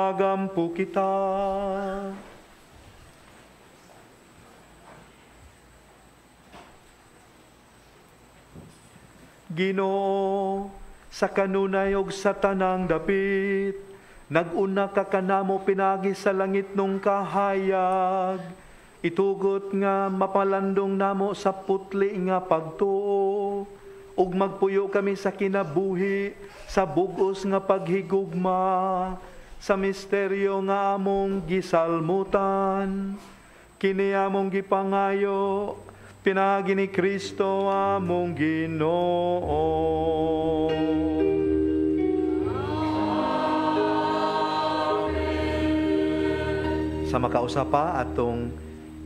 S4: Magagampo kita. Ginoo, sa kanunay og sa tanang dapit, naguna ka kanamo pinagi sa langit nung kahayag, itugot nga mapalandong namo sa putli nga pagtuo, ug magpuyo kami sa kinabuhi, sa bugos nga paghigugma, sa misteryo nga among gisalmutan, kini among gipangayo, pinagi ni Kristo among Ginoo. Sa makausapa atong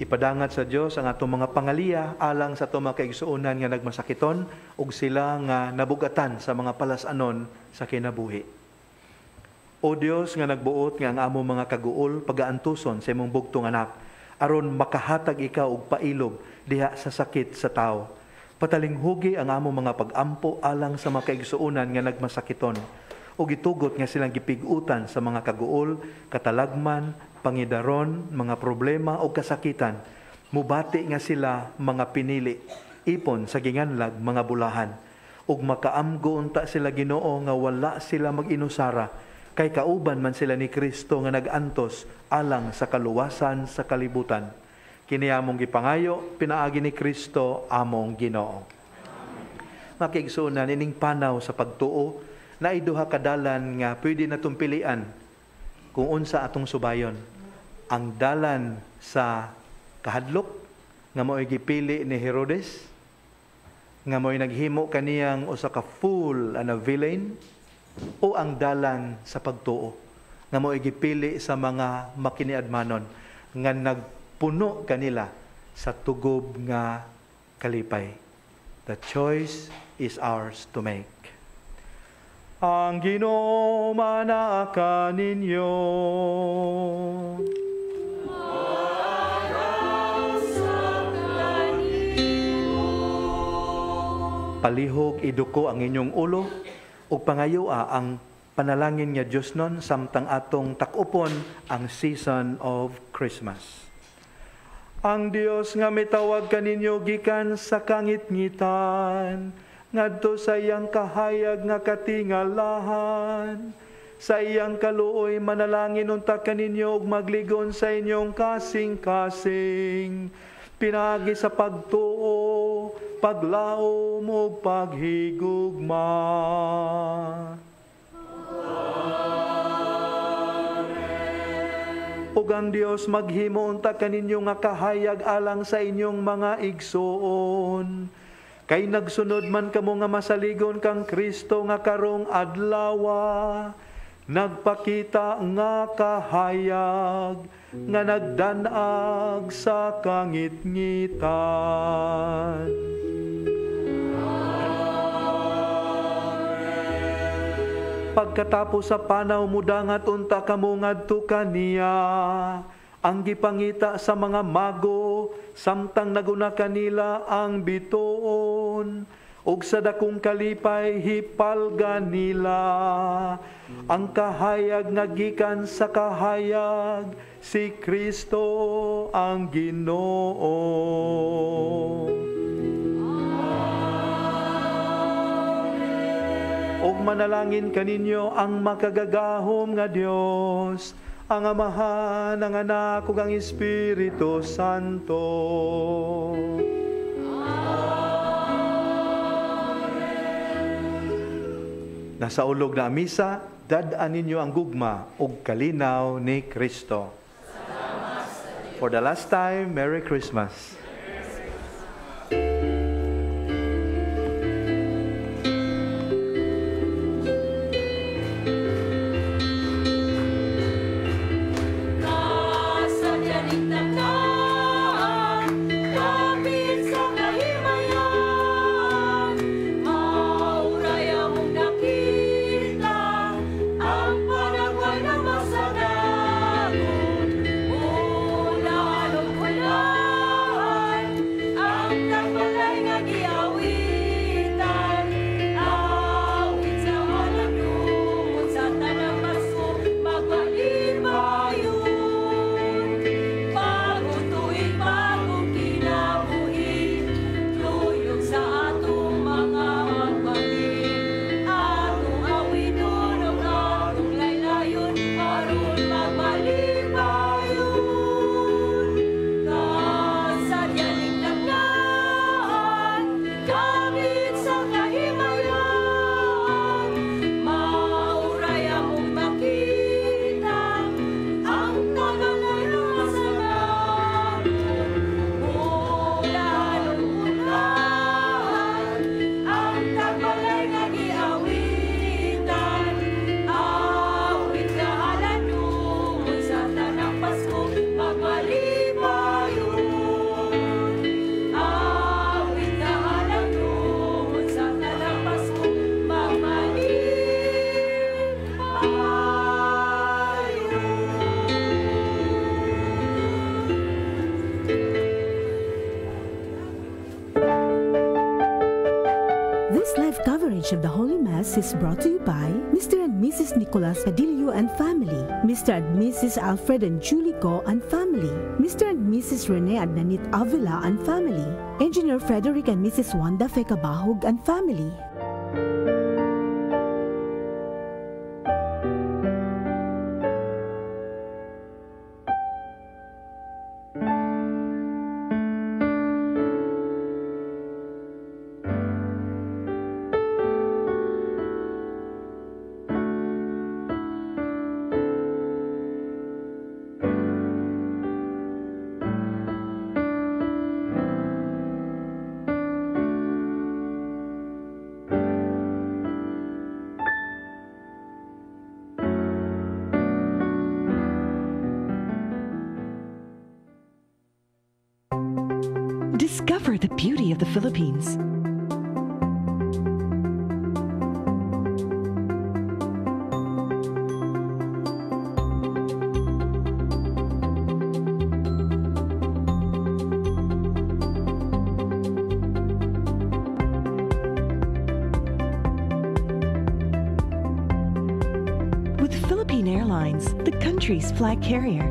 S4: ipadangat sa Dios ang atong mga pangaliya alang sa atong mga kaigsuonan nga nagmasakiton ug sila nga nabugatan sa mga palasanon sa kinabuhi. O Dios nga nagbuot nga ang among mga kaguol pagaantuson sa imong bugtong anak aron makahatag ikaw og pailog diha sa sakit sa tao. Patalinghugi ang among mga pag-ampo alang sa mga kaigsuonan nga nagmasakiton ug gitugot nga silang gipig-utan sa mga kaguol, katalagman, pangidaron, mga problema o kasakitan. Mubati nga sila mga pinili, ipon sa ginganlag mga bulahan. Ug makaamgo unta sila Ginoo nga wala sila mag-inusara, kay kauban man sila ni Kristo nga nag-antos alang sa kaluwasan sa kalibutan. Kini among gipangayo, pinaagi ni Kristo among Ginoo. Makiigsuonan ining panaw sa pagtuo, na iduha kadalan nga pwede natong pilian kung unsa atong subayon. Ang dalan sa kahadlok nga mo'y gipili ni Herodes, nga mo'y naghimo kaniyang usa ka fool and a villain, o ang dalan sa pagtuo nga mo'y gipili sa mga makiniadmanon nga nagpuno kanila sa tugob nga kalipay. The choice is ours to make. Ang Ginoo manaka ninyo. Palihog iduko ang inyong ulo ug pangayua ang panalangin nga Dios non samtang atong takupon ang season of Christmas. Ang Dios nga mitawag kaninyo gikan sa kangitngitan, ngadto sa iyang kahayag nga katingalahan, sa iyang kaluoy manalangin unta kaninyo ug magligon sa inyong kasing-kasing, pinagi sa pagtuo, paglaom ug paghigugma. Ug ang Dios maghimo unta kaninyo nga kahayag alang sa inyong mga igsuon, kay nagsunod man kamo nga masaligon kang Kristo nga karong adlawa, nagpakita nga kahayag nga nagdanag sa kangitngitan. Pagkatapos sa panaw mudangat unta kamo ngadto kaniya, ang gipangita sa mga mago, samtang naguna kanila ang bituon, ug sa dakong kalipay hipalga nila, ang kahayag nga gikan sa kahayag, si Kristo ang Ginoo. Ug manalangin kaninyo ang makagagahom nga Dios, ang Amahan, ang Anak, ug ang Espiritu Santo. Amen. Nasa ulog na misa, dad-an ninyo ang gugma ug kalinaw ni Kristo. For the last time, Merry Christmas.
S3: This live coverage of the Holy Mass is brought to you by Mr. and Mrs. Nicolas Adilio and family, Mr. and Mrs. Alfred and Julie Go and family, Mr. and Mrs. Rene Adnanit Avila and family, Engineer Frederick and Mrs. Wanda Fekabahog and family.
S10: Discover the beauty of the Philippines. With Philippine Airlines, the country's flag carrier,